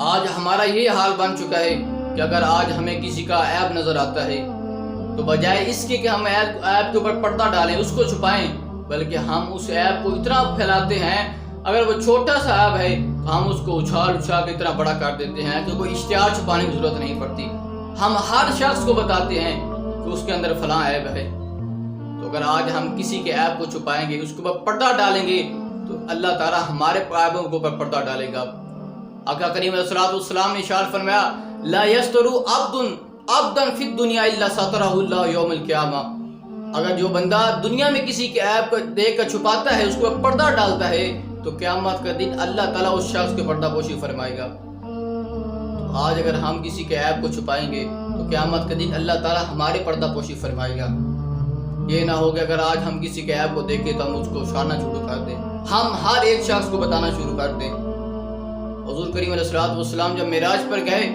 آج ہمارا یہ حال بن چکا ہے کہ اگر آج ہمیں کسی کا عیب نظر آتا ہے تو بجائے اس کے کہ ہم عیب کے اوپر پردہ ڈالیں، اس کو چھپائیں، بلکہ ہم اس عیب کو اتنا پھیلاتے ہیں، اگر وہ چھوٹا سا عیب ہے تو ہم اس کو اچھال کے اتنا بڑا کر دیتے ہیں کہ کوئی اشتہار چھپانے کی ضرورت نہیں پڑتی۔ ہم ہر شخص کو بتاتے ہیں کہ اس کے اندر فلاں عیب ہے۔ تو اگر آج ہم کسی کے عیب کو چھپائیں گے، اس کے اوپر پردہ ڈالیں گے، تو اللہ تعالیٰ ہمارے عیبوں کے اوپر پردہ ڈالے گا۔ آقا کریم علیہ الصلوۃ والسلام نے ارشاد فرمایا، لا یستر عبدا فی الدنیا الا سترہ اللہ یوم القیامہ۔ اگر جو بندہ دنیا میں کسی کے عیب کو دیکھ کر چھپاتا ہے، اس کو پردہ ڈالتا ہے، تو قیامت کا دن اللہ تعالیٰ اس شخص کے پردہ پوشی فرمائے گا۔ تو آج اگر ہم کسی کے عیب کو چھپائیں گے تو قیامت کا دن اللہ تعالیٰ ہمارے پردہ پوشی فرمائے گا۔ یہ نہ ہو کہ اگر آج ہم کسی کے عیب کو دیکھیں تو ہم اس کو اچھالنا شروع کر دیں، ہم ہر ایک شخص کو بتانا شروع کر دیں۔ حضور کریم علیہ الصلوۃ والسلام جب معراج پر گئے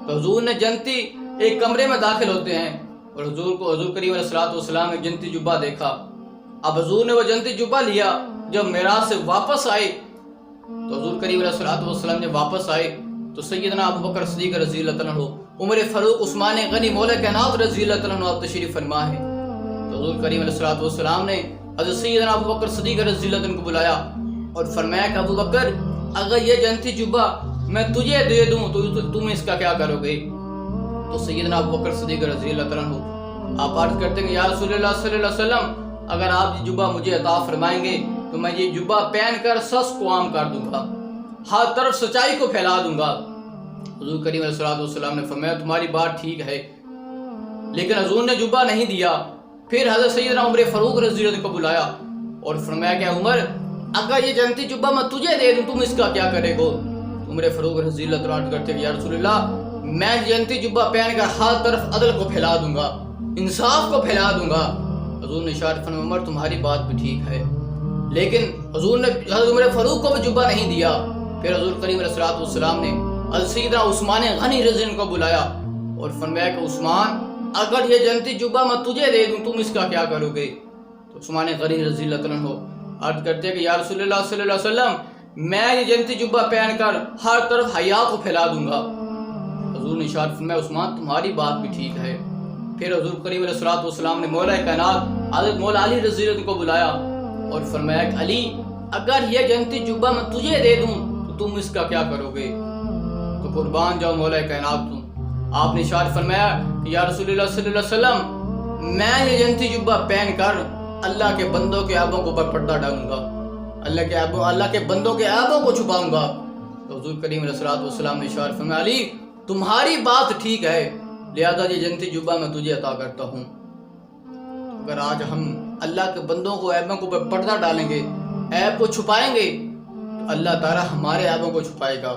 تو حضور نے جنتی ایک کمرے میں داخل ہوتے ہیں، اور حضور کریم علیہ الصلوۃ والسلام نے جنتی جبہ دیکھا۔ اب حضور نے وہ جنتی جبہ لیا، جب معراج سے واپس آئے تو حضور کریم علیہ الصلوۃ والسلام جب واپس آئے تو سیدنا ابو بکر صدیق رضی اللہ عنہ، عمر فاروق، عثمان غنی، مولا کائنات رضی اللہ عنہ آپ تشریف فرما ہے۔ تو حضور کریم علیہ الصلوۃ والسلام نے حضرت سیدنا ابو بکر صدیق رضی اللہ عنہ کو بلایا اور فرمایا کہ ابو بکر، اگر یہ جنتی جبہ میں تجھے دے دوں تو تم اس کا کیا کرو گے؟ تو سیدنا ابو بکر صدیق رضی اللہ عنہ آپ عرض کرتے ہیں کہ یا رسول اللہ صلی اللہ علیہ وسلم، اگر آپ یہ جبہ مجھے عطا فرمائیں گے تو میں یہ جبہ پہن کر سچ کو عام کر دوں گا، ہر طرف سچائی کو پھیلا دوں گا۔ حضور کریم علیہ السلام نے فرمایا تمہاری بات ٹھیک ہے، لیکن حضور نے جبہ نہیں دیا۔ پھر حضرت سیدنا عمر فاروق رضی اللہ عنہ کو بلایا اور فرمایا کہ عمر، اگر یہ جنتی جبہ میں تجھے دے دوں تم اس کا کیا کرے گو؟ عمر فاروق رضی اللہ عنہ کرتے کہ یا رسول اللہ، میں جنتی جبہ پہن کر ہر طرف عدل کو پھیلا دوں گا، انصاف کو پھیلا دوں گا۔ حضور نے ارشاد فرمایا عمر تمہاری بات بھی ٹھیک ہے، لیکن حضور نے حضرت عمر فاروق کو بھی جبہ نہیں دیا۔ پھر حضور کریم علیہ الصلوۃ والسلام نے حضرت سیدنا عثمان غنی رضی اللہ عنہ کو بلایا اور فرمایا کہ عثمان، اگر یہ جنتی جبہ میں تجھے دے دوں تم اس کا کیا کرو گے؟ تو عثمان غنی رضی اللہ عنہ عرض کرتے ہیں کہ یا رسول اللہ صلی اللہ علیہ وسلم، میں یہ جنتی جبہ پہن کر ہر طرف حیا کو پھیلا دوں گا۔ حضور نے ارشاد فرمایا عثمان تمہاری بات بھی ٹھیک ہے۔ پھر حضور کریم علیہ الصلوۃ والسلام نے مولا کائنات حضرت مولا علی رضی اللہ عنہ کو بلایا اور فرمایا کہ علی، اگر یہ جنتی جبہ میں تجھے دے دوں تو تم اس کا کیا کرو گے؟ تو قربان جاؤ مولا کائنات تم۔ آپ نے ارشاد فرمایا کہ یا رسول اللہ صلی اللہ علیہ وسلم، میں یہ جنتی جبہ پہن کر اللہ کے بندوں کے عیبوں کو پردہ ڈالوں گا، اللہ کے بندوں کے عیبوں کو چھپاؤں گا۔ تو حضور کریم علیہ الصلوۃ والسلام نے ارشاد فرمایا علی تمہاری بات ٹھیک ہے، لہذا یہ جنتی جبہ میں تجھے عطا کرتا ہوں۔ اگر آج ہم اللہ کے بندوں کو عیبوں کو پردہ ڈالیں گے، عیب کو چھپائیں گے، تو اللہ تعالیٰ ہمارے عیبوں کو چھپائے گا۔